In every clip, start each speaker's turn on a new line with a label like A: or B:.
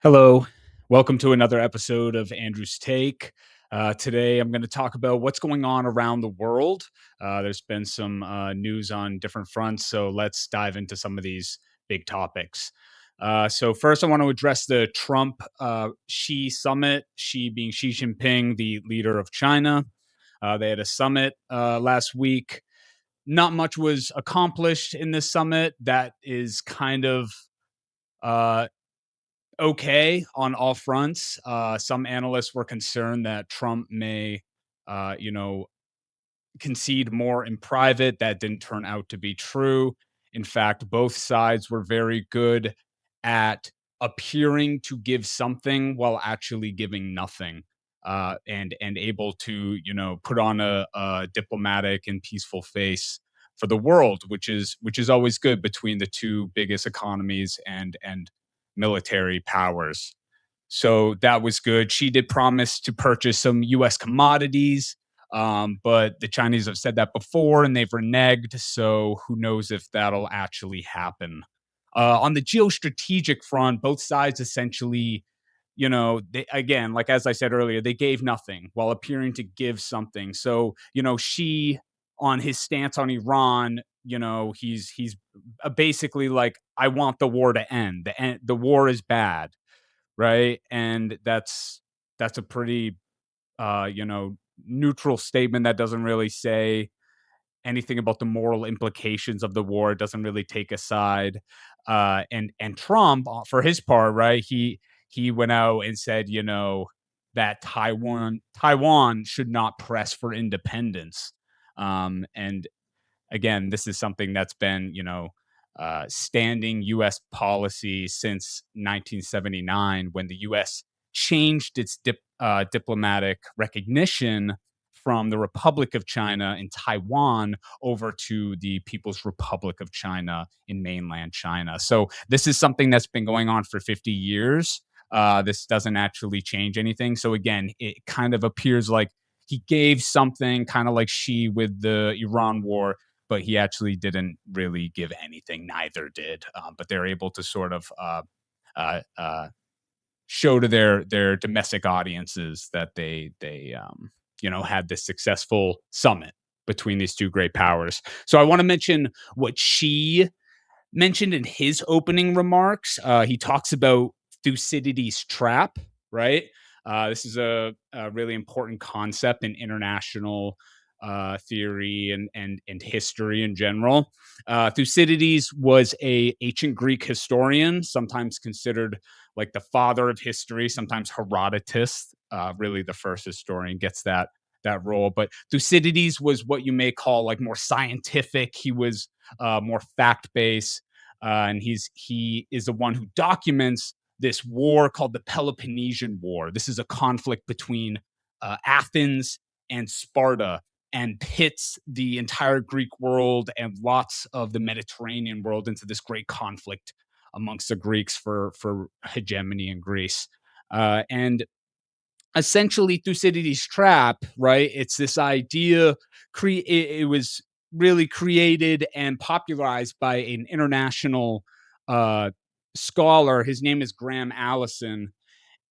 A: Hello. Welcome to another episode of Andrew's Take. Today, I'm going to talk about what's going on around the world. There's been some news on different fronts, so let's dive into some of these big topics. So, first, I want to address the Trump Xi summit, Xi being Xi Jinping, the leader of China. They had a summit last week. Not much was accomplished in this summit. That is kind of uh, okay on all fronts. Some analysts were concerned that Trump may, uh, you know, concede more in private. That didn't turn out to be true. In fact, both sides were very good at appearing to give something while actually giving nothing. And able to put on a diplomatic and peaceful face for the world, which is always good between the two biggest economies and military powers. So that was good. She did promise to purchase some US commodities, but the Chinese have said that before and they've reneged. So who knows if that'll actually happen. On the geostrategic front, both sides essentially, they, again, like as I said earlier, they gave nothing while appearing to give something. So, she on his stance on Iran, he's basically like, I want the war to end. The war is bad, right? And that's a pretty neutral statement that doesn't really say anything about the moral implications of the war. It doesn't really take a side. And Trump, for his part, right? He went out and said, that Taiwan should not press for independence. And again, this is something that's been, standing U.S. policy since 1979 when the U.S. changed its diplomatic recognition from the Republic of China in Taiwan over to the People's Republic of China in mainland China. So this is something that's been going on for 50 years. This doesn't actually change anything. So again, it kind of appears like he gave something kind of like Xi with the Iran war, but he actually didn't really give anything. Neither did. But they're able to sort of uh, uh, show to their domestic audiences that they had this successful summit between these two great powers. So I want to mention what Xi mentioned in his opening remarks. He talks about Thucydides Trap, right? This is a really important concept in international theory and history in general. Thucydides was a ancient Greek historian, sometimes considered like the father of history. Sometimes Herodotus, really the first historian, gets that role. But Thucydides was what you may call like more scientific. He was more fact based, and he is the one who documents this war called the Peloponnesian War. This is a conflict between Athens and Sparta, and pits the entire Greek world and lots of the Mediterranean world into this great conflict amongst the Greeks for hegemony in Greece. And essentially Thucydides trap, right? It's this idea it was really created and popularized by an international uh scholar. His name is Graham Allison.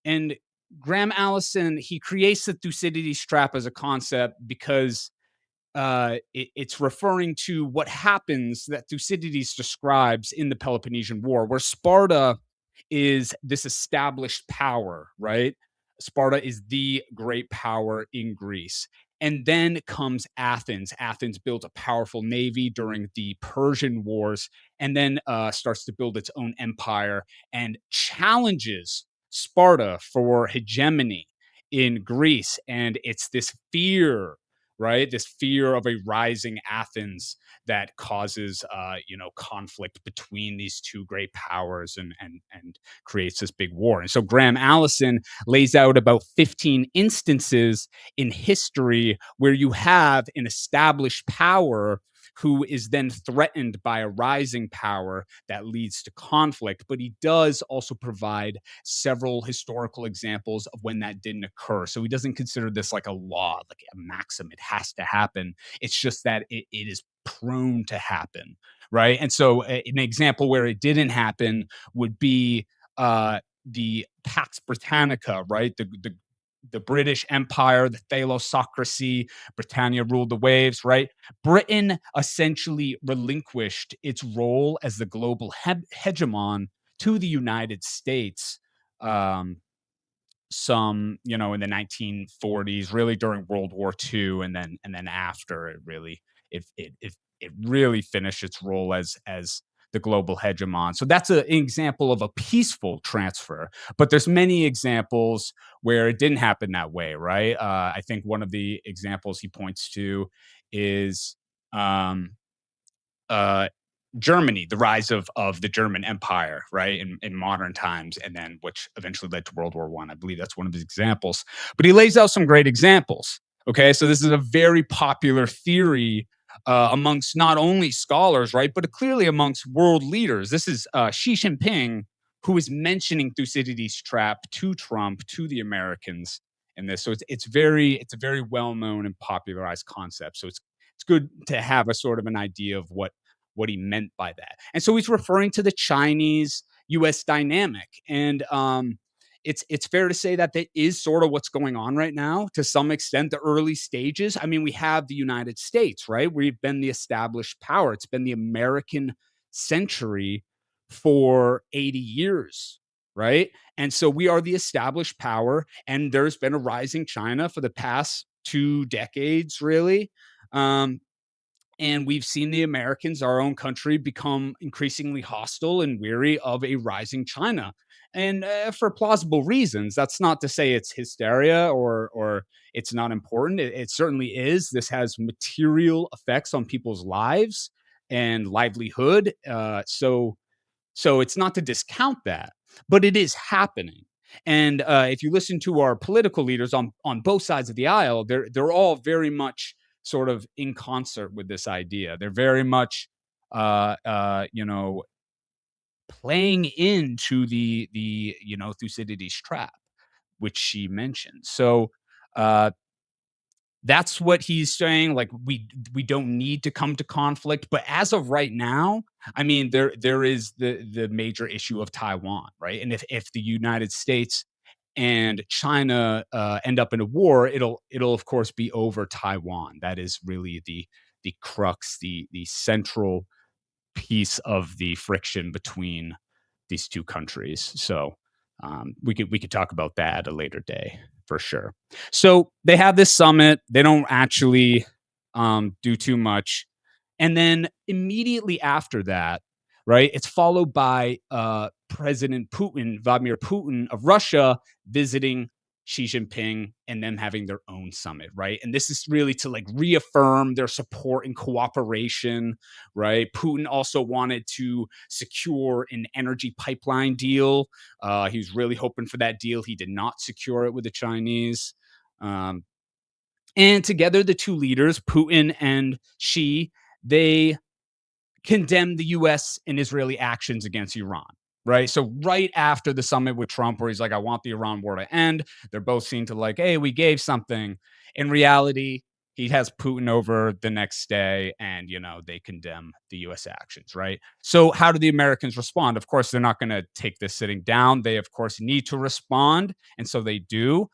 A: And Graham Allison, he creates the Thucydides trap as a concept because it's referring to what happens that Thucydides describes in the Peloponnesian War, where Sparta is this established power, right? Sparta is the great power in Greece. And then comes Athens. Athens builds a powerful navy during the Persian Wars, and then starts to build its own empire and challenges Sparta for hegemony in Greece. And it's this fear, right? This fear of a rising Athens that causes, conflict between these two great powers and creates this big war. And so Graham Allison lays out about 15 instances in history where you have an established power who is then threatened by a rising power that leads to conflict. But he does also provide several historical examples of when that didn't occur. So he doesn't consider this like a law, like a maxim. It has to happen. It's just that it is prone to happen, right? And so an example where it didn't happen would be the Pax Britannica, right? The British Empire, the Thalassocracy, Britannia ruled the waves, right? Britain essentially relinquished its role as the global hegemon to the United States. Um, some, in the 1940s, really during World War II, and then after it really finished its role as the global hegemon. So that's an example of a peaceful transfer. But there's many examples where it didn't happen that way, right? I think one of the examples he points to is um, uh, Germany, the rise of the German Empire, right, in modern times, and then which eventually led to World War One. I believe that's one of his examples. But he lays out some great examples. Okay, so this is a very popular theory amongst not only scholars, right, but clearly amongst world leaders. This is Xi Jinping, who is mentioning Thucydides Trap to Trump, to the Americans in this. So it's a very well known and popularized concept. So it's good to have a sort of an idea of what he meant by that. And so he's referring to the Chinese US dynamic. And it's fair to say that that is sort of what's going on right now to some extent, the early stages. I mean, we have the United States, right? We've been the established power. It's been the American century for 80 years, right? And so we are the established power, and there's been a rising China for the past 2 decades, really. Um, and we've seen the Americans, our own country, become increasingly hostile and weary of a rising China. And for plausible reasons. That's not to say it's hysteria or it's not important. It certainly is. This has material effects on people's lives and livelihood. So it's not to discount that, but it is happening. And if you listen to our political leaders on both sides of the aisle, they're all very much sort of in concert with this idea. They're very much, uh, uh, you know, playing into the Thucydides trap, which she mentioned. So uh, that's what he's saying. Like we don't need to come to conflict, but as of right now, I mean, there is the major issue of Taiwan, right? And if the United States and China end up in a war, it'll of course be over Taiwan. That is really the crux, the central piece of the friction between these two countries. So we could talk about that at a later day for sure. So they have this summit. They don't actually do too much, and then immediately after that, right, it's followed by President Putin, Vladimir Putin of Russia, visiting Xi Jinping and them having their own summit, right? And this is really to like reaffirm their support and cooperation, right? Putin also wanted to secure an energy pipeline deal. He was really hoping for that deal. He did not secure it with the Chinese. Um, and together, the two leaders, Putin and Xi, they condemned the US and Israeli actions against Iran. Right. So, right after the summit with Trump, where he's like, I want the Iran war to end, they're both seen to like, hey, we gave something. In reality, he has Putin over the next day and, they condemn the US actions. Right. So, how do the Americans respond? Of course, they're not going to take this sitting down. They, of course, need to respond. And so they do.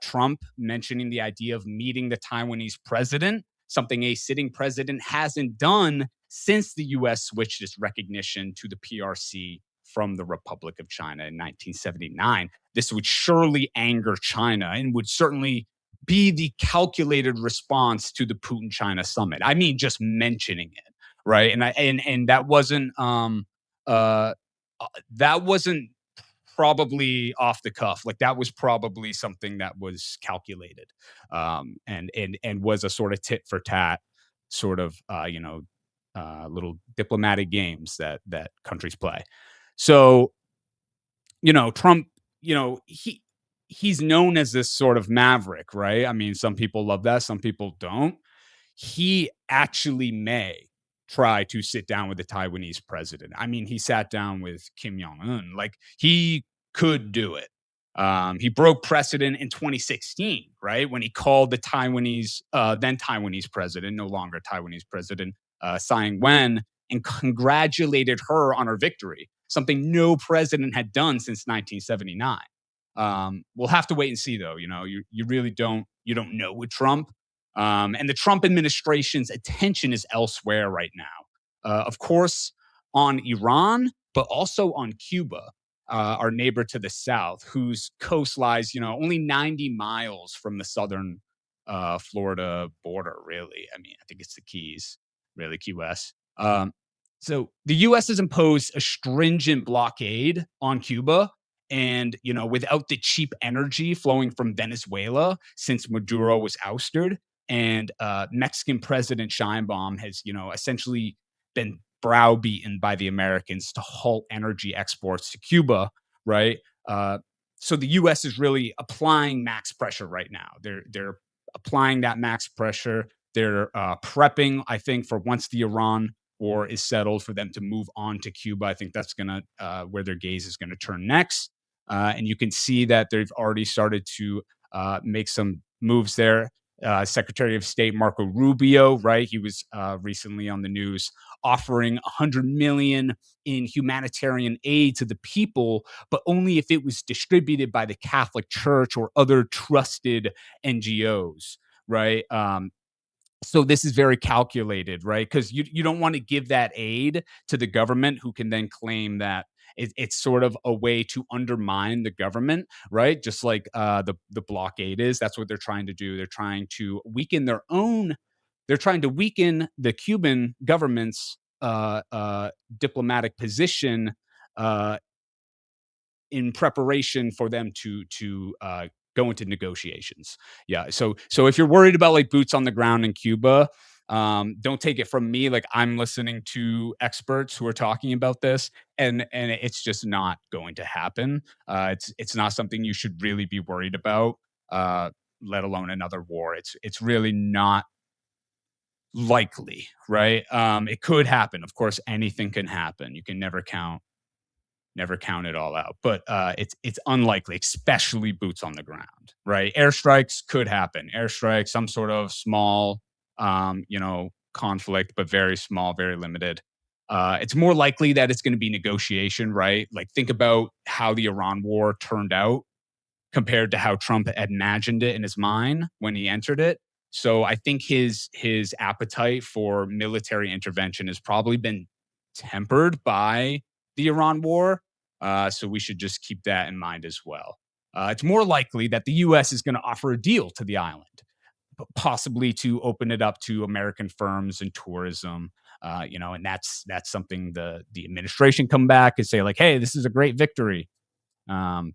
A: Trump mentioning the idea of meeting the Taiwanese president, something a sitting president hasn't done since the US switched its recognition to the PRC from the Republic of China in 1979. This would surely anger China and would certainly be the calculated response to the Putin China summit. I mean, just mentioning it, right? And uh, that wasn't probably off the cuff. Like that was probably something that was calculated, and was a sort of tit for tat sort of little diplomatic games that countries play. So Trump, he's known as this sort of maverick, right? I mean, some people love that, some people don't. He actually may try to sit down with the Taiwanese president. I mean, he sat down with Kim Jong Un. Like he could do it. He broke precedent in 2016, right, when he called the then Taiwanese president, no longer Taiwanese president, Tsai Ing-wen, and congratulated her on her victory. something no president had done since 1979. We'll have to wait and see, though. You really don't know with Trump, and the Trump administration's attention is elsewhere right now. Of course, on Iran, but also on Cuba, our neighbor to the south, whose coast lies, only 90 miles from the southern Florida border. Really, I mean, I think it's the Keys, really, Key West. So the U.S. has imposed a stringent blockade on Cuba, and without the cheap energy flowing from Venezuela since Maduro was ousted, and Mexican President Scheinbaum has essentially been browbeaten by the Americans to halt energy exports to Cuba, right? So the U.S. is really applying max pressure right now. They're applying that max pressure. They're prepping, I think, for once the Iran war is settled, for them to move on to Cuba. I think that's gonna where their gaze is gonna turn next. And you can see that they've already started to make some moves there. Secretary of State Marco Rubio, right? He was recently on the news offering 100 million in humanitarian aid to the people, but only if it was distributed by the Catholic Church or other trusted NGOs, right? So this is very calculated, right? Because you don't want to give that aid to the government, who can then claim that it's sort of a way to undermine the government, right? Just like the blockade is. That's what they're trying to do. They're trying to weaken their own. They're trying to weaken the Cuban government's diplomatic position, uh, in preparation for them to go into negotiations. Yeah. So if you're worried about like boots on the ground in Cuba, don't take it from me. Like, I'm listening to experts who are talking about this, and it's just not going to happen. It's not something you should really be worried about. Uh, let alone another war. It's really not likely, right? It could happen. Of course, anything can happen. You can never count it all out. But it's unlikely, especially boots on the ground, right? Airstrikes could happen. Airstrikes, some sort of small, conflict, but very small, very limited. It's more likely that it's going to be negotiation, right? Like, think about how the Iran war turned out compared to how Trump had imagined it in his mind when he entered it. So I think his appetite for military intervention has probably been tempered by the Iran war. So we should just keep that in mind as well. It's more likely that the U.S. is going to offer a deal to the island, possibly to open it up to American firms and tourism. And that's something the administration come back and say like, hey, this is a great victory. Um,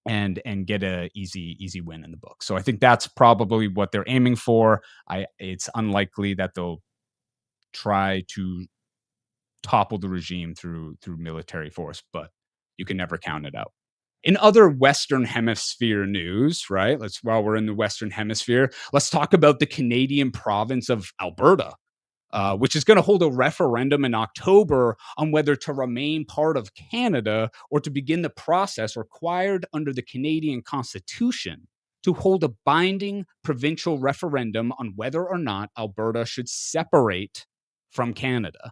A: and get a easy win in the book. So I think that's probably what they're aiming for. It's unlikely that they'll try to topple the regime through military force, but you can never count it out. In other Western Hemisphere news, right? While we're in the Western Hemisphere, let's talk about the Canadian province of Alberta, which is going to hold a referendum in October on whether to remain part of Canada or to begin the process required under the Canadian Constitution to hold a binding provincial referendum on whether or not Alberta should separate from Canada.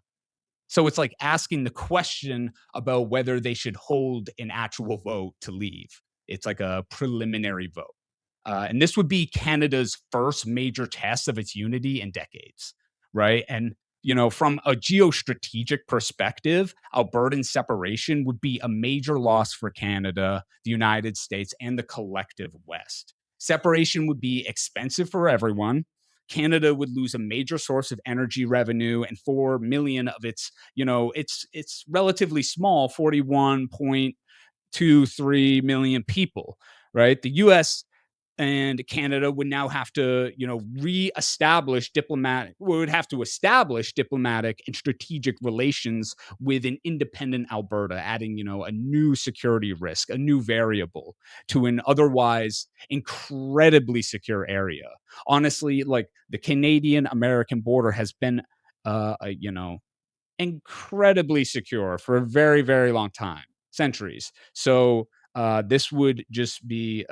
A: So it's like asking the question about whether they should hold an actual vote to leave. It's like a preliminary vote. And this would be Canada's first major test of its unity in decades, right? And, from a geostrategic perspective, Albertan separation would be a major loss for Canada, the United States, and the collective West. Separation would be expensive for everyone. Canada would lose a major source of energy revenue, and 4 million of its relatively small 41.23 million people, right? The US and Canada would now have to, establish diplomatic and strategic relations with an independent Alberta, adding, a new security risk, a new variable to an otherwise incredibly secure area. Honestly, like, the Canadian American border has been, incredibly secure for a very, very long time, centuries. So this would just be,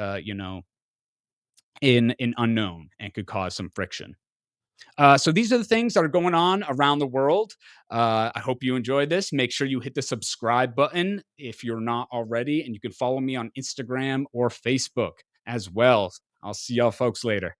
A: in an unknown and could cause some friction. So these are the things that are going on around the world. I hope you enjoyed this. Make sure you hit the subscribe button if you're not already, and you can follow me on Instagram or Facebook as well. I'll see y'all folks later.